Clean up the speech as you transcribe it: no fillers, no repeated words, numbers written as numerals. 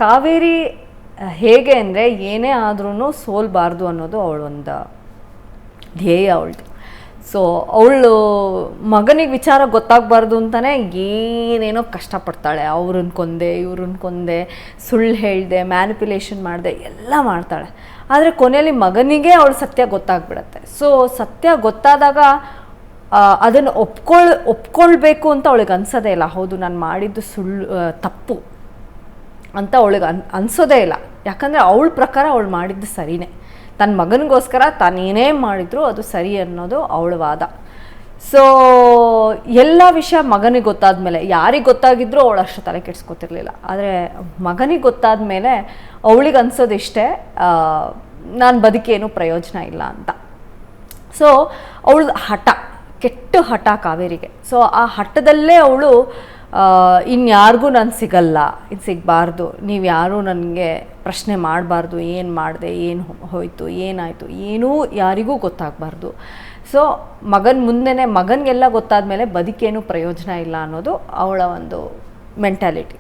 ಕಾವೇರಿ ಹೇಗೆ ಅಂದರೆ ಏನೇ ಆದ್ರೂ ಸೋಲ್ಬಾರ್ದು ಅನ್ನೋದು ಅವಳೊಂದು ಧ್ಯೇಯ ಅವಳದು. ಸೊ ಅವಳು ಮಗನಿಗೆ ವಿಚಾರ ಗೊತ್ತಾಗಬಾರ್ದು ಅಂತಲೇ ಏನೇನೋ ಕಷ್ಟಪಡ್ತಾಳೆ. ಅವ್ರನ್ನ ಕೊಂದೆ, ಇವ್ರನ್ನ ಕೊಂದೆ, ಸುಳ್ಳು ಹೇಳಿದೆ, ಮ್ಯಾನಿಪ್ಯುಲೇಷನ್ ಮಾಡಿದೆ, ಎಲ್ಲ ಮಾಡ್ತಾಳೆ. ಆದರೆ ಕೊನೆಯಲ್ಲಿ ಮಗನಿಗೆ ಅವಳು ಸತ್ಯ ಗೊತ್ತಾಗ್ಬಿಡತ್ತೆ. ಸೊ ಸತ್ಯ ಗೊತ್ತಾದಾಗ ಅದನ್ನು ಒಪ್ಕೊಳ್ಬೇಕು ಅಂತ ಅವಳಿಗೆ ಅನ್ಸೋದೇ ಇಲ್ಲ. ಹೌದು, ನಾನು ಮಾಡಿದ್ದು ಸುಳ್ಳು, ತಪ್ಪು ಅಂತ ಅವಳಿಗೆ ಅನ್ಸೋದೇ ಇಲ್ಲ. ಯಾಕಂದರೆ ಅವಳ ಪ್ರಕಾರ ಅವಳು ಮಾಡಿದ್ದು ಸರಿಯೇ. ತನ್ನ ಮಗನಿಗೋಸ್ಕರ ತಾನೇನೇ ಮಾಡಿದ್ರು ಅದು ಸರಿ ಅನ್ನೋದು ಅವಳ ವಾದ. ಸೊ ಎಲ್ಲ ವಿಷಯ ಮಗನಿಗೆ ಗೊತ್ತಾದ ಮೇಲೆ, ಯಾರಿಗೆ ಗೊತ್ತಾಗಿದ್ರೂ ಅವಳು ಅಷ್ಟು ತಲೆ ಕೆಡಿಸ್ಕೊತಿರ್ಲಿಲ್ಲ. ಆದರೆ ಮಗನಿಗೆ ಗೊತ್ತಾದ ಮೇಲೆ ಅವಳಿಗೆ ಅನ್ಸೋದಿಷ್ಟೇ, ನಾನು ಬದುಕೇನು ಪ್ರಯೋಜನ ಇಲ್ಲ ಅಂತ. ಸೊ ಅವಳು ಹಠ, ಕೆಟ್ಟ ಹಠ ಕಾವೇರಿಗೆ. ಸೊ ಆ ಹಠದಲ್ಲೇ ಅವಳು ಇನ್ಯಾರಿಗೂ ನಾನು ಸಿಗಲ್ಲ, ಇದು ಸಿಗಬಾರ್ದು, ನೀವು ಯಾರೂ ನನಗೆ ಪ್ರಶ್ನೆ ಮಾಡಬಾರ್ದು, ಏನು ಮಾಡಿದೆ, ಏನು ಹೋಯಿತು, ಏನಾಯಿತು, ಏನೂ ಯಾರಿಗೂ ಗೊತ್ತಾಗಬಾರ್ದು. ಸೊ ಮಗನಿಗೆಲ್ಲ ಗೊತ್ತಾದ ಮೇಲೆ ಬದುಕೇನು ಪ್ರಯೋಜನ ಇಲ್ಲ ಅನ್ನೋದು ಅವಳ ಒಂದು ಮೆಂಟಾಲಿಟಿ.